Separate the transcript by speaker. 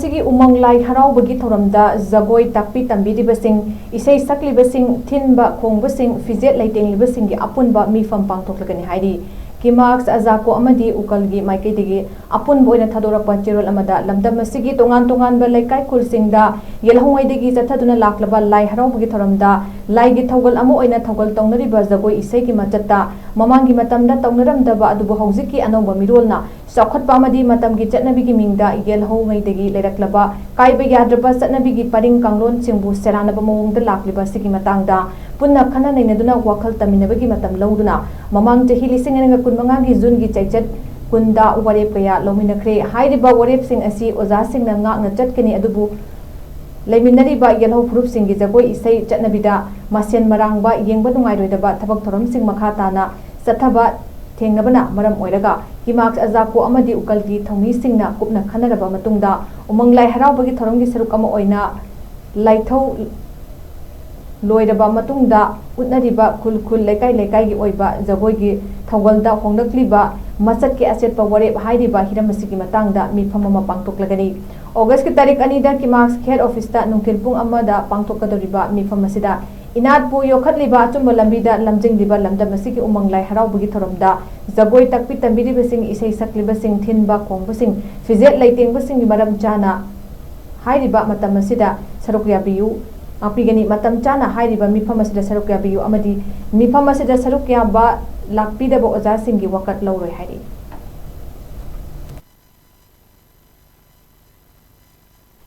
Speaker 1: Asigi Umang Lai Haraobagi Thouramda Jagoi Takpi Tambiribasing Eshei Shaklibasing THINBA KHONGBASING PHIJET LEITENGLIBASINGGI APUNBA MEEPHAM PANGTHOKLAGANI HAIRI Kimax Azako Amadi Ukalgi Maikaidigi APUNBA oina Thadorakpa Chirol amada Lamdam Asigi Tongan-tonganba Laikai Khulsingda Yelhongaidagi Chathaduna Laklaba Lai Haraobagi Thouramda Laigi Thaugal ama oina Thaugal Taunariba Jagoi Isei ki Machatta Mamangi matamda Taunaramdaba adubu Hauziki Anauba Mirolna Saukhatpa amadi matamgi Chatnabigi Mingda Yelhongaidagi Leiraklaba Kaiba Yadraba Chatnabigi Paring Kanglon Singbu Seranaba Mawongda Laklibasigi Matangda Punna Khana Nainaduna Wakal Taminabagi Matam Lauduna Mamang Chahi Lising and Kunmangi Zungi Chachet Kunda Warep Kaya Lominakre Hairiba Warep Sing Asi Oza Sing Nangak Nachatkani Adubu Leminariba Yellow Proof Singi Jagoi Isei Chatnabida Masien Marangba Yengba Nungaidaba Tabak Thoram Sing Makhatana Sataba Tengabana Maram Oiraga Kimax Azako Amadi Ukalgi Thomi Singna Kupna Khanaraba Matungda Umang Lai Haraobagi Thouramgi Sarukama Oina Laithau Loiraba Matungda Utnariba Kulkul Lekai Lekai gi Oiba Jagoi gi Thaugalda Hongdakliba Masat ki Aset pa Warep Hairiba Hiramasigi Matangda MEEPHAM ama Pangthoklagani August ki Tarik Anida Kimax Head Office ta Nungkilpung amada Pangthokadoriba MEEPHAM asida Inatpu Yokhatliba Achumba Lambida Lamjingliba Lamdam Asigi Umang Lai Haraobagi Thouramda Jagoi Takpi Tambiribasing Eshei Shaklibasing THINBA KHONGBASING PHIJET LEITENGLIBASING gi maram chana Hairiba matam asida saruk yabiyu Apigani matam chana Hairiba MEEPHAM asida saruk yabiyu amadi MEEPHAM asida saruk yaba lakpidaba oza singi wakat lauroi hairi